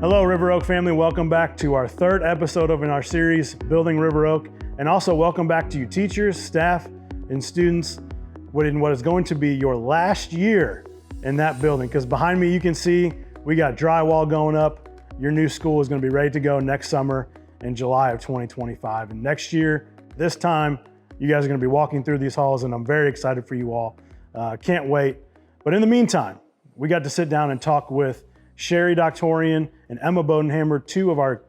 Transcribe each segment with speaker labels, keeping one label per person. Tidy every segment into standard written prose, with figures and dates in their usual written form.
Speaker 1: Hello, River Oak family. Welcome back to our third episode of our series, Building River Oak. And also welcome back to you teachers, staff, and students in what is going to be your last year in that building. Because behind me, you can see we got drywall going up. Your new school is going to be ready to go next summer in July of 2025. And next year, this time, you guys are going to be walking through these halls, and I'm very excited for you all. Can't wait. But in the meantime, we got to sit down and talk with Sherry Doctorian and Emma Bodenhammer, two of our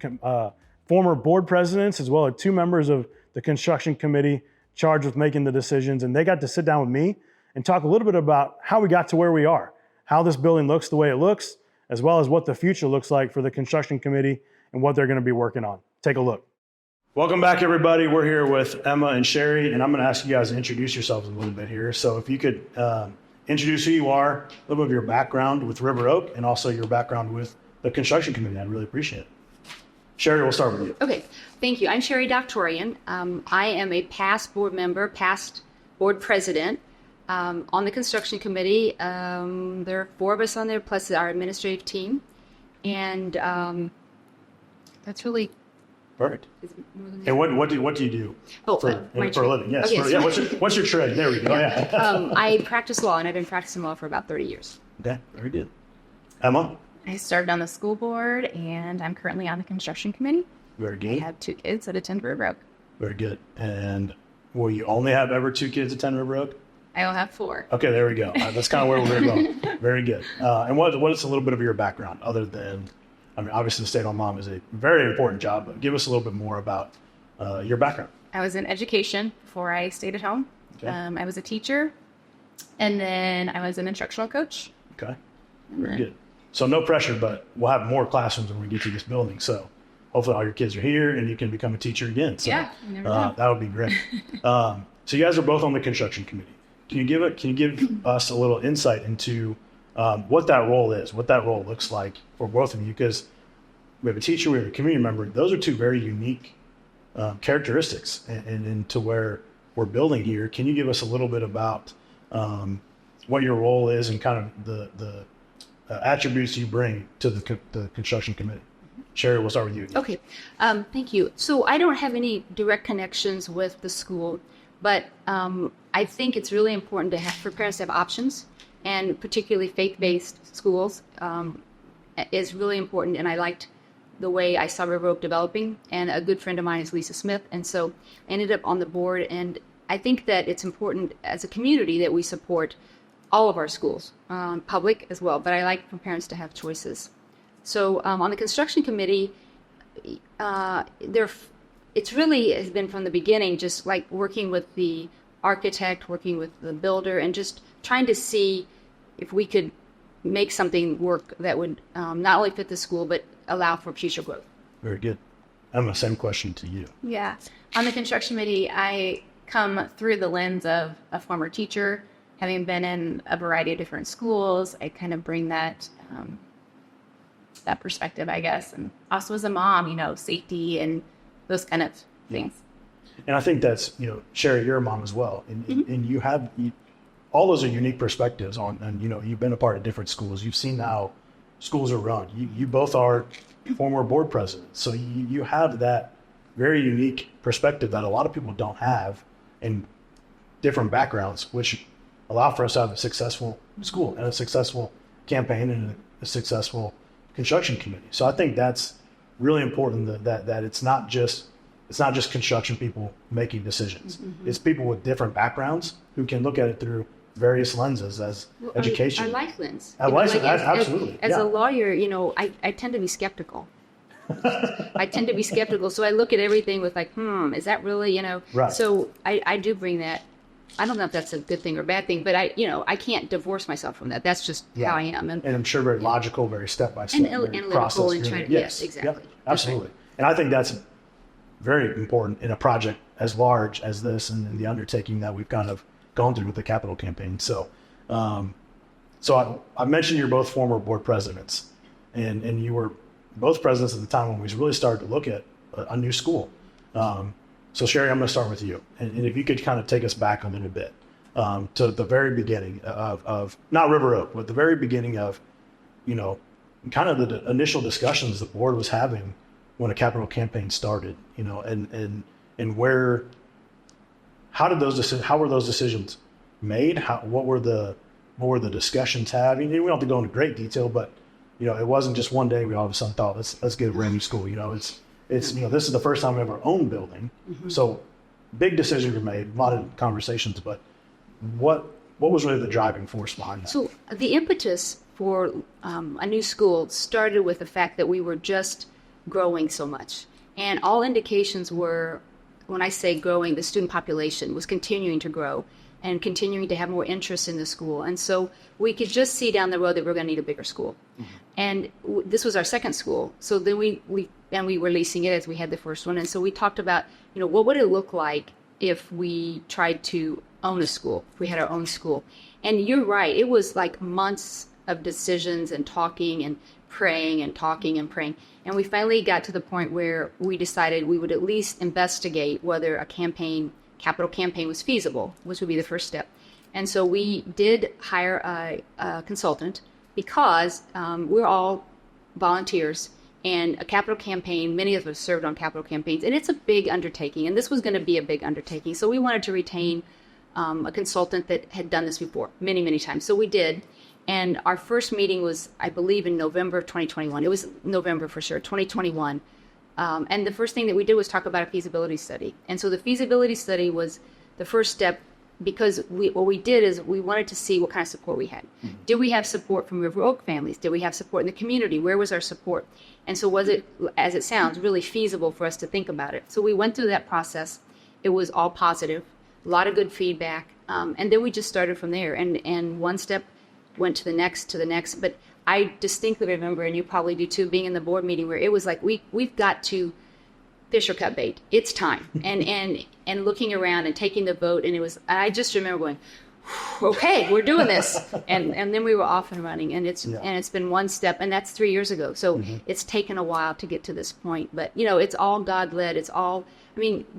Speaker 1: former board presidents, as well as two members of the construction committee charged with making the decisions. And they got to sit down with me and talk a little bit about how we got to where we are, how this building looks the way it looks, as well as what the future looks like for the construction committee and what they're going to be working on. Take a look. Welcome back, everybody. We're here with Emma and Sherry, and I'm going to ask you guys to introduce yourselves a little bit here. So if you could introduce who you are, a little bit of your background with River Oak, and also your background with the construction committee. I'd really appreciate it. Sherry, we'll start with you.
Speaker 2: Okay, thank you. I'm Sherry Doctorian. I am a past board member, past board president on the construction committee. There are four of us on there, plus our administrative team. And that's really...
Speaker 1: Perfect. And what do you do for a living? Yes.
Speaker 2: Oh, yes.
Speaker 1: What's your trade? There we go. Yeah.
Speaker 2: I practice law, and I've been practicing law for about 30 years.
Speaker 1: Okay. Very good. Emma?
Speaker 3: I started on the school board, and I'm currently on the construction committee.
Speaker 1: Very good.
Speaker 3: I have two kids that attend River Oak.
Speaker 1: Very good. And will you only have ever two kids attend River Oak?
Speaker 3: I will have four.
Speaker 1: Okay, there we go. That's kind of where we're going. Very good. And what is a little bit of your background other than... I mean, obviously, the stay-at-home mom is a very important job, but give us a little bit more about your background.
Speaker 3: I was in education before I stayed at home.
Speaker 1: Okay.
Speaker 3: I was a teacher, and then I was an instructional coach.
Speaker 1: Okay, very good. So no pressure, but we'll have more classrooms when we get to this building. So hopefully all your kids are here, and you can become a teacher again. So
Speaker 3: yeah, you never know.
Speaker 1: That would be great. So you guys are both on the construction committee. Can you give us a little insight into what that role is, what that role looks like for both of you? Because we have a teacher, we have a community member. Those are two very unique characteristics and into where we're building here. Can you give us a little bit about what your role is and kind of the attributes you bring to the construction committee? Sherry, we'll start with you.
Speaker 2: Okay, thank you. So I don't have any direct connections with the school, but I think it's really important for parents to have options. And particularly faith-based schools is really important. And I liked the way I saw River Oak developing. And a good friend of mine is Lisa Smith. And so I ended up on the board. And I think that it's important as a community that we support all of our schools, public as well. But I like for parents to have choices. So on the construction committee, it's really has been from the beginning just like working with the architect, working with the builder, and just trying to see if we could make something work that would not only fit the school, but allow for future growth.
Speaker 1: Very good. Emma, same question to you.
Speaker 3: Yeah. On the construction committee, I come through the lens of a former teacher, having been in a variety of different schools. I kind of bring that perspective, I guess. And also as a mom, safety and those kind of things.
Speaker 1: And I think that's, Sherry, you're a mom as well. And you have... all those are unique perspectives and you've been a part of different schools. You've seen how schools are run. You both are former board presidents. So you have that very unique perspective that a lot of people don't have in different backgrounds, which allow for us to have a successful school and a successful campaign and a successful construction committee. So I think that's really important that it's not just construction people making decisions. Mm-hmm. It's people with different backgrounds who can look at it through various lenses as education.
Speaker 2: Our life lens.
Speaker 1: Absolutely.
Speaker 2: As a lawyer, I tend to be skeptical. So I look at everything with is that really,
Speaker 1: Right.
Speaker 2: So I do bring that. I don't know if that's a good thing or bad thing, but I can't divorce myself from that. That's just how I am. And
Speaker 1: I'm sure very logical, very step-by-step.
Speaker 2: And analytical and trying to, yes, exactly.
Speaker 1: Yep, absolutely. Right. And I think that's very important in a project as large as this and the undertaking that we've kind of gone through with the capital campaign. So I mentioned you're both former board presidents, and you were both presidents at the time when we really started to look at a new school. So Sherry, I'm going to start with you. And if you could kind of take us back a little bit to the very beginning of not River Oak, but the very beginning of, kind of the initial discussions the board was having when a capital campaign started, and how were those decisions made? What were the discussions having? We don't have to go into great detail, but it wasn't just one day we all of a sudden thought let's get a brand new school. It's this is the first time we ever owned building, so big decisions were made, a lot of conversations. But what was really the driving force behind that?
Speaker 2: So the impetus for a new school started with the fact that we were just growing so much, and all indications were, when I say growing, the student population was continuing to grow and continuing to have more interest in the school. And so we could just see down the road that we're going to need a bigger school. And this was our second school. So then we were leasing it as we had the first one. And so we talked about, what would it look like if we tried to own a school, if we had our own school. And you're right, it was like months of decisions and talking and praying and talking and praying. And we finally got to the point where we decided we would at least investigate whether a capital campaign was feasible, which would be the first step. And so we did hire a consultant because we're all volunteers, and a capital campaign, many of us served on capital campaigns, and it's a big undertaking, and this was going to be a big undertaking. So we wanted to retain a consultant that had done this before many, many times. So we did. And our first meeting was, I believe, in November of 2021. It was November for sure, 2021. And the first thing that we did was talk about a feasibility study. And so the feasibility study was the first step, because what we did is we wanted to see what kind of support we had. Did we have support from River Oak families? Did we have support in the community? Where was our support? And so was it, as it sounds, really feasible for us to think about it? So we went through that process. It was all positive, a lot of good feedback. And then we just started from there. And one step went to the next. But I distinctly remember, and you probably do too, being in the board meeting where it was like, we've got to fish or cut bait. It's time. And looking around and taking the vote. And I just remember going, okay, we're doing this. And then we were off and running. And it's been one step, and that's 3 years ago. So it's taken a while to get to this point. But, it's all God-led. It's all,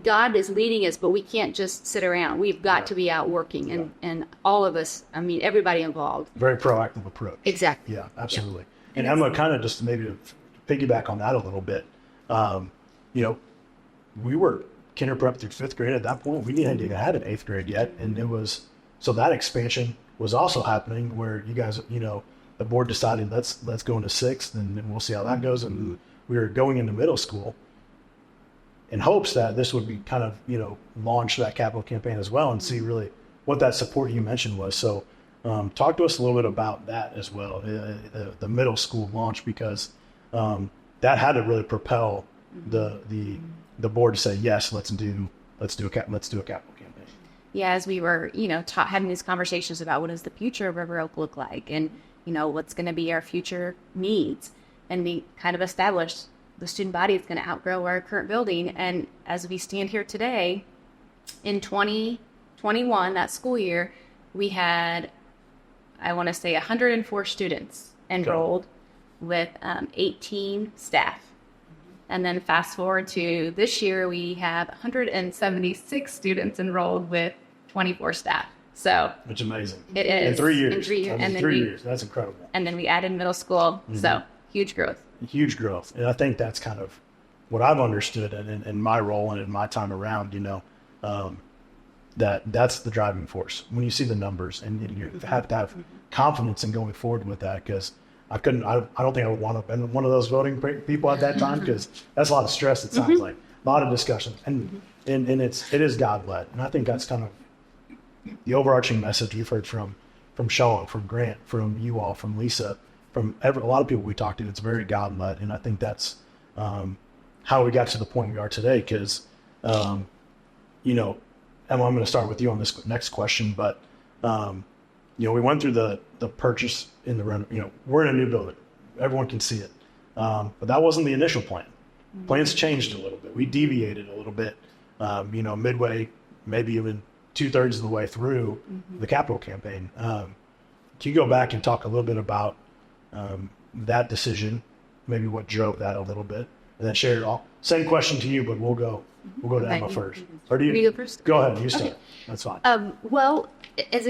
Speaker 2: God is leading us, but we can't just sit around. We've got to be out working, and all of us, everybody involved.
Speaker 1: Very proactive approach.
Speaker 2: Exactly.
Speaker 1: Yeah, absolutely. Yeah. And I'm going to kind of just maybe to piggyback on that a little bit. We were kinder prep through fifth grade at that point. We didn't even had an eighth grade yet. And so that expansion was also happening where you guys, the board decided let's go into sixth and then we'll see how that goes. And we were going into middle school in hopes that this would be kind of, launch that capital campaign as well and see really what that support you mentioned was. So talk to us a little bit about that as well, the middle school launch, because that had to really propel the board to say, yes, let's do a capital campaign.
Speaker 3: Yeah, as we were, having these conversations about what does the future of River Oak look like, and, what's going to be our future needs. And we kind of established the student body is going to outgrow our current building. And as we stand here today, in 2021, that school year, we had, I want to say, 104 students enrolled with 18 staff. And then fast forward to this year, we have 176 students enrolled with 24 staff. So,
Speaker 1: which is amazing.
Speaker 3: It is.
Speaker 1: In 3 years.
Speaker 3: In 3 years.
Speaker 1: In 3 years. That's incredible.
Speaker 3: And then we added middle school. So huge growth.
Speaker 1: Huge growth. And I think that's kind of what I've understood in my role and in my time around, that's the driving force. When you see the numbers, and you have to have confidence in going forward with that, because I don't think I would want to have been one of those voting people at that time, because that's a lot of stress. It sounds like a lot of discussion, and it is God-led. And I think that's kind of the overarching message we've heard from Sean, from Grant, from you all, from Lisa, from a lot of people we talked to. It's very God-led, and I think that's how we got to the point we are today. Because Emma, I'm going to start with you on this next question, but we went through the purchase in the rent. We're in a new building, everyone can see it, but that wasn't the initial plan. Plans changed a little bit. We deviated a little bit, midway, maybe even 2/3 of the way through the capital campaign. Can you go back and talk a little bit about that decision, maybe what drove that a little bit, and then share it all? Same question to you, but we'll go to Emma first. Or do you
Speaker 2: go first?
Speaker 1: Go ahead, you start.
Speaker 2: Okay.
Speaker 1: That's fine.
Speaker 2: Well, as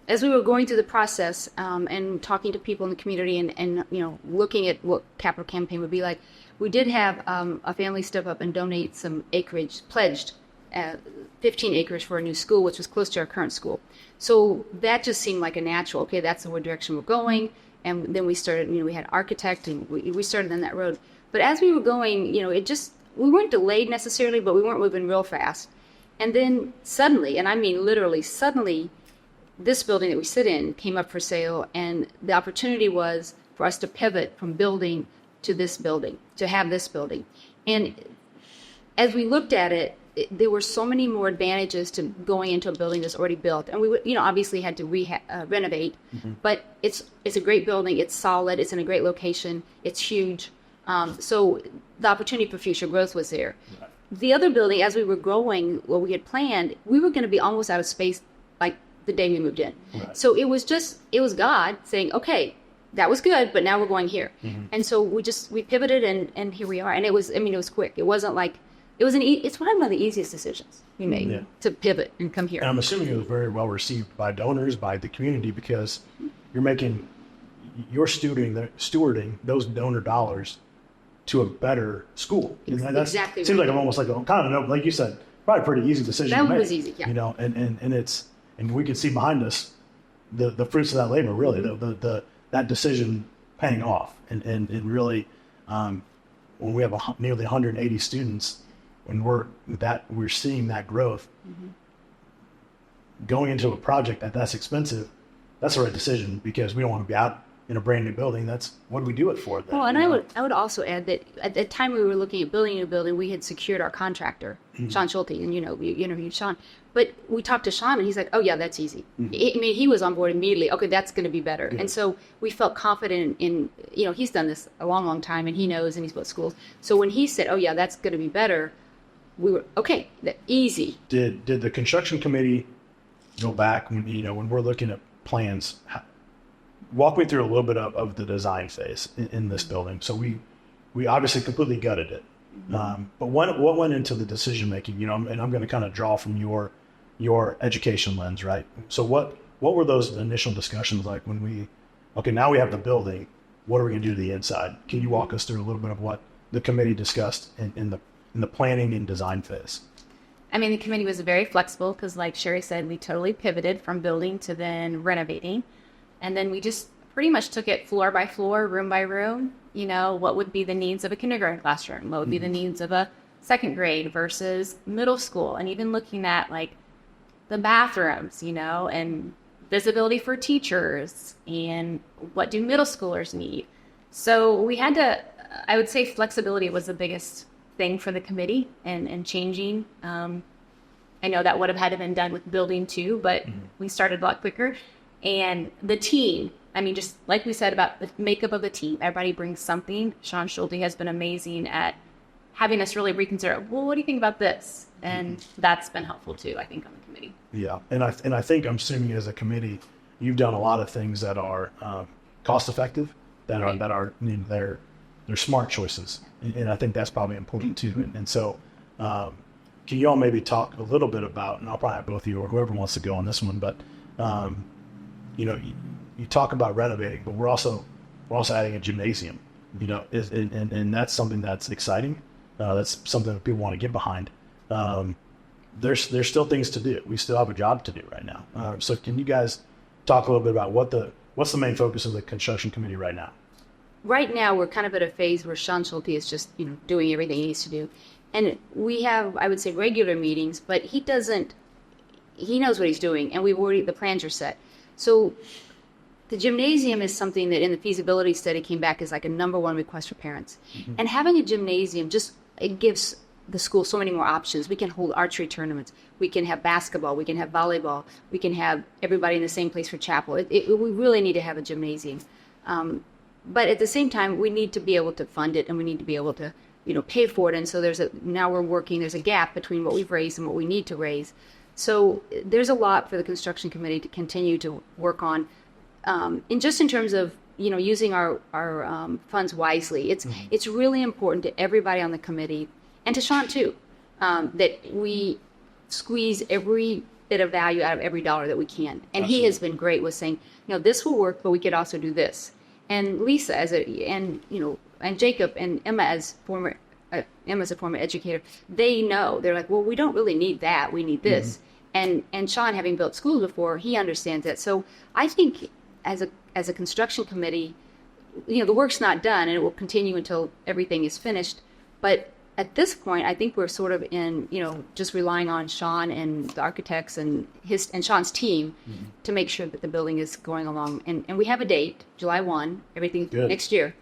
Speaker 2: as we were going through the process and talking to people in the community and looking at what capital campaign would be like, we did have a family step up and donate some acreage, pledged 15 acres for a new school, which was close to our current school. So that just seemed like a natural, okay, that's the direction we're going. And then we started, we had architect and we started on that road. But as we were going, we weren't delayed necessarily, but we weren't moving real fast. And then suddenly, and I mean literally suddenly, this building that we sit in came up for sale, and the opportunity was for us to pivot from building to this building, to have this building. And as we looked at it, there were so many more advantages to going into a building that's already built. And we would, obviously had to renovate, but it's a great building. It's solid. It's in a great location. It's huge. So the opportunity for future growth was there. Right. The other building, as we were growing, what we had planned, we were going to be almost out of space like the day we moved in. Right. So it was God saying, okay, that was good, but now we're going here. And so we pivoted and here we are. And it was quick. It wasn't like, it's one of the easiest decisions we made to pivot and come here.
Speaker 1: And I'm assuming it was very well received by donors, by the community, because you're stewarding those donor dollars to a better school.
Speaker 2: Exactly.
Speaker 1: Seems like I'm almost like like you said, probably a pretty easy decision.
Speaker 2: That one was easy, yeah.
Speaker 1: And we can see behind us the fruits of that labor, really, that decision paying off, and really, when we have nearly 180 students, when we're seeing that growth, going into a project that's expensive, that's the right decision, because we don't want to be out in a brand new building. That's what do we do it for then?
Speaker 2: Well, and I would also add that at the time we were looking at building a new building, we had secured our contractor, Sean Schulte, and we interviewed Sean. But we talked to Sean, and he's like, "Oh yeah, that's easy." He was on board immediately. Okay, that's going to be better. Yeah. And so we felt confident in he's done this a long, long time, and he knows, and he's built schools. So when he said, "Oh yeah, that's going to be better," we were okay. Easy.
Speaker 1: Did the construction committee go back when we're looking at plans? Walk me through a little bit of the design phase in this building. So we obviously completely gutted it, but what went into the decision making? And I'm going to kind of draw from your education lens, right? So what were those initial discussions like when now we have the building, what are we going to do to the inside? Can you walk us through a little bit of what the committee discussed in the planning and design phase?
Speaker 3: The committee was very flexible because, like Sherry said, we totally pivoted from building to then renovating. And then we just pretty much took it floor by floor, room by room. What would be the needs of a kindergarten classroom? What would be the needs of a second grade versus middle school? And even looking at the bathrooms, and visibility for teachers, and what do middle schoolers need? So we had to, I would say flexibility was the biggest thing for the committee and changing. I know that would have had to been done with building too, but we started a lot quicker. And the team, just like we said about the makeup of the team, everybody brings something. Sean Schulte has been amazing at having us really reconsider, well, what do you think about this? And that's been helpful too, I think, on the committee.
Speaker 1: Yeah, and I think, I'm assuming as a committee, you've done a lot of things that are cost effective, they're smart choices, and I think that's probably important too. And so, can you all maybe talk a little bit about, and I'll probably have both of you or whoever wants to go on this one, but you talk about renovating, but we're also adding a gymnasium, and that's something that's exciting. That's something that people want to get behind. There's still things to do. We still have a job to do right now. So can you guys talk a little bit about what's the main focus of the construction committee right now?
Speaker 2: Right now, we're kind of at a phase where Sean Schulte is just, doing everything he needs to do. And we have, I would say, regular meetings, but he knows what he's doing, and the plans are set. So the gymnasium is something that in the feasibility study came back as like a number one request for parents. And having a gymnasium it gives the school so many more options. We can hold archery tournaments. We can have basketball. We can have volleyball. We can have everybody in the same place for chapel. We really need to have a gymnasium. But at the same time, we need to be able to fund it, and we need to be able to, pay for it. And so there's a gap between what we've raised and what we need to raise. So there's a lot for the construction committee to continue to work on, and just in terms of using our funds wisely. It's really important to everybody on the committee, and to Sean too, that we squeeze every bit of value out of every dollar that we can. And he has been great with saying, this will work, but we could also do this. And Lisa and Jacob and Emma Emma's a former educator. They know. They're like, well, we don't really need that. We need this. And Sean, having built schools before, he understands that. So I think as a construction committee, the work's not done, and it will continue until everything is finished. But at this point, I think we're sort of in, just relying on Sean and the architects and Sean's team to make sure that the building is going along. And we have a date, July 1, everything
Speaker 1: Good.
Speaker 2: Next year.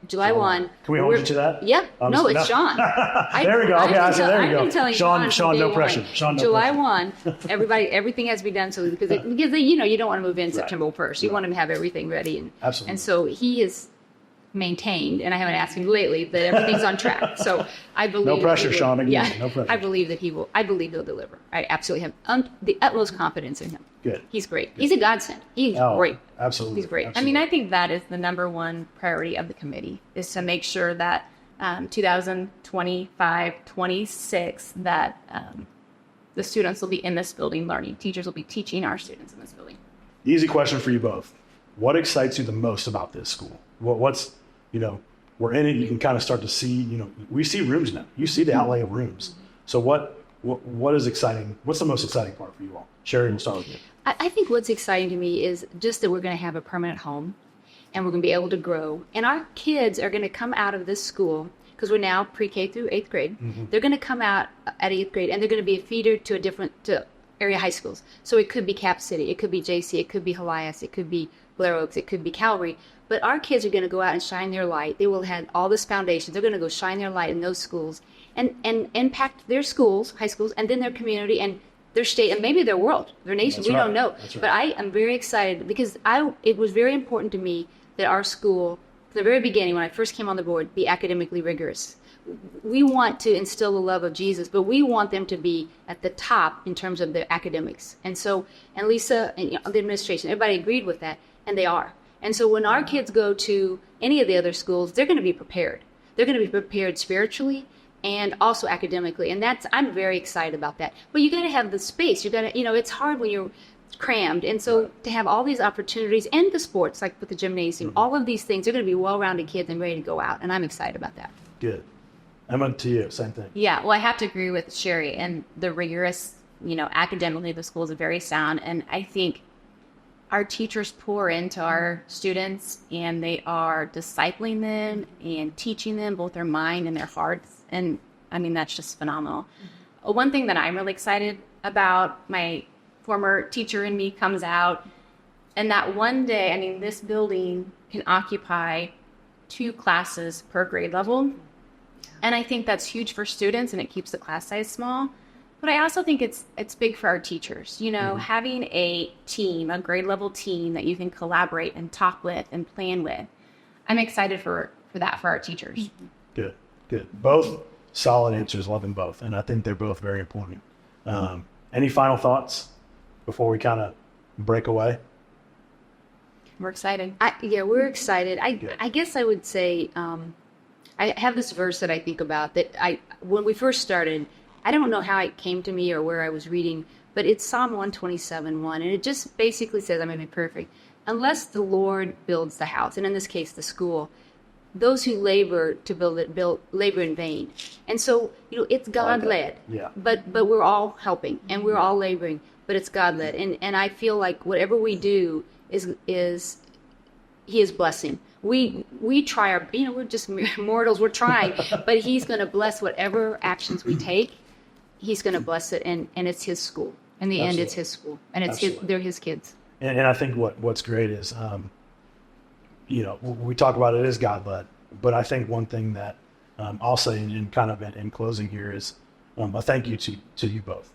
Speaker 2: July 1.
Speaker 1: Can we hold you to that?
Speaker 2: Yeah. No, it's Sean.
Speaker 1: There we go. Okay, there we go. Sean, no pressure. Sean, no
Speaker 2: July
Speaker 1: pressure.
Speaker 2: 1, everything has to be done. So because you don't want to move in September 1st. You want him to have everything ready.
Speaker 1: Absolutely.
Speaker 2: And so he is maintained, and I haven't asked him lately, that everything's on track. So I believe
Speaker 1: no pressure, Sean. Again,
Speaker 2: yeah,
Speaker 1: no pressure.
Speaker 2: I believe that he will. I believe he'll deliver. I absolutely have the utmost confidence in him.
Speaker 1: Good.
Speaker 2: He's great. He's a godsend. He's great.
Speaker 1: Absolutely.
Speaker 2: He's great.
Speaker 1: Absolutely.
Speaker 3: I think that is the number one priority of the committee, is to make sure that 2025, 26, that the students will be in this building learning. Teachers will be teaching our students in this building.
Speaker 1: Easy question for you both. What excites you the most about this school? What's, we're in it, you can kind of start to see, we see rooms now. You see the outlay of rooms. So what is exciting? What's the most exciting part for you all? Sherry, we'll start with you.
Speaker 2: I think what's exciting to me is just that we're going to have a permanent home, and we're going to be able to grow. And our kids are going to come out of this school, because we're now pre-K through 8th grade. They're going to come out at 8th grade, and they're going to be a feeder to area high schools. So it could be Cap City, it could be JC, it could be Helias, it could be Blair Oaks, it could be Calvary. But our kids are going to go out and shine their light. They will have all this foundation. They're going to go shine their light in those schools and impact their schools, high schools, and then their community and their state, and maybe their world, their nation.
Speaker 1: That's
Speaker 2: we
Speaker 1: right.
Speaker 2: don't know.
Speaker 1: That's right.
Speaker 2: But I am very excited because it was very important to me that our school, from the very beginning, when I first came on the board, be academically rigorous. We want to instill the love of Jesus, but we want them to be at the top in terms of their academics. And Lisa and the administration, everybody agreed with that, and they are. And so when our kids go to any of the other schools, they're going to be prepared. They're going to be prepared spiritually and also academically. And I'm very excited about that. But you got to have the space. You got to, it's hard when you're crammed. And so to have all these opportunities and the sports, like with the gymnasium, all of these things, they're going to be well-rounded kids and ready to go out. And I'm excited about that.
Speaker 1: Good. Emma, to you, same thing.
Speaker 3: Yeah, well, I have to agree with Sherry, and the rigorous, academically, the school is very sound. And I think our teachers pour into our students, and they are discipling them and teaching them both their mind and their hearts. And that's just phenomenal. One thing that I'm really excited about, my former teacher in me comes out, and that one day, this building can occupy 2 classes per grade level. And I think that's huge for students, and it keeps the class size small. But I also think it's big for our teachers. Having a team, a grade level team that you can collaborate and talk with and plan with. I'm excited for that for our teachers.
Speaker 1: Good. Both solid answers, love them both. And I think they're both very important. Any final thoughts before we kind of break away?
Speaker 3: We're excited.
Speaker 2: We're excited. I guess I would say I have this verse that I think about that when we first started, I don't know how it came to me or where I was reading, but it's Psalm 127:1, and it just basically says, I may be perfect, unless the Lord builds the house, and in this case the school, those who labor to build it labor in vain. And so it's God-led.
Speaker 1: Yeah.
Speaker 2: But we're all helping and we're all laboring, but it's God-led. And I feel like whatever we do is He is blessing. We try our, we're just mortals, we're trying, but He's going to bless whatever actions we take. He's going to bless it, and it's His school. In the end, it's His school, and it's they're His kids.
Speaker 1: And I think what's great is, we talk about it as God-led, but I think one thing that I'll say in closing here is a thank you to you both.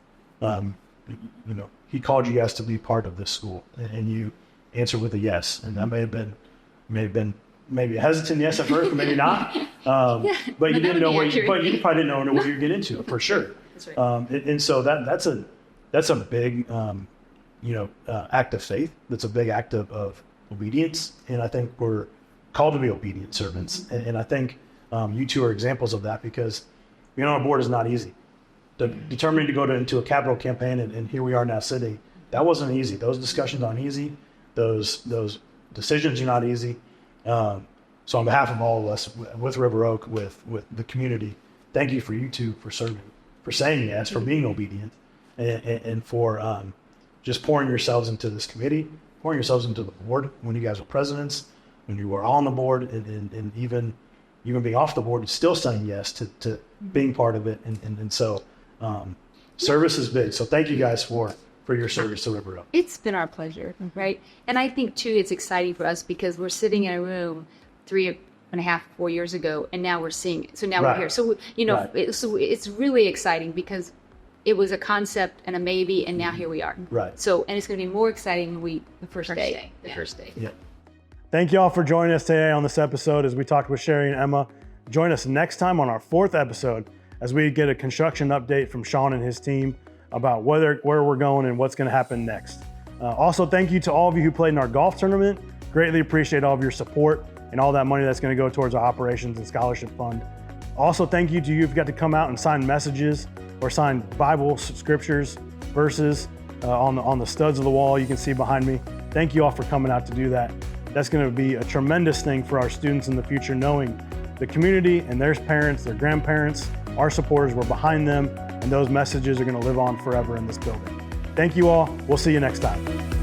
Speaker 1: He called you guys to be part of this school, and you answered with a yes, and that may have been maybe a hesitant yes at first, maybe not. But you didn't know you probably didn't know what you're getting into for sure.
Speaker 2: That's right.
Speaker 1: And so that's a big act of faith. That's a big act of obedience, and I think we're called to be obedient servants. And I think you two are examples of that, because being on a board is not easy. determining to go into a capital campaign, and here we are now sitting. That wasn't easy. Those discussions aren't easy. Those decisions are not easy. So on behalf of all of us with River Oak, with the community, thank you for you two for serving, for saying yes, for being obedient, and for just pouring yourselves into this committee, pouring yourselves into the board when you guys were presidents, when you were on the board, and even being off the board, still saying yes to being part of it. And so service is big. So thank you guys for your service to River Oak.
Speaker 2: It's been our pleasure, right? And I think, too, it's exciting for us because we're sitting in a room 3.5, 4 years ago, and now we're seeing it. So now we're here. So, so it's really exciting because it was a concept and a maybe, and now here we are.
Speaker 1: Right.
Speaker 2: So, and it's going to be more exciting when the first day.
Speaker 1: Yeah. Thank you all for joining us today on this episode as we talked with Sherry and Emma. Join us next time on our 4th episode as we get a construction update from Sean and his team about where we're going and what's going to happen next. Also, thank you to all of you who played in our golf tournament. Greatly appreciate all of your support and all that money that's going to go towards our operations and scholarship fund. Also, thank you to you who've got to come out and sign messages or sign Bible scriptures, verses on the studs of the wall you can see behind me. Thank you all for coming out to do that. That's going to be a tremendous thing for our students in the future, knowing the community and their parents, their grandparents, our supporters were behind them, and those messages are going to live on forever in this building. Thank you all. We'll see you next time.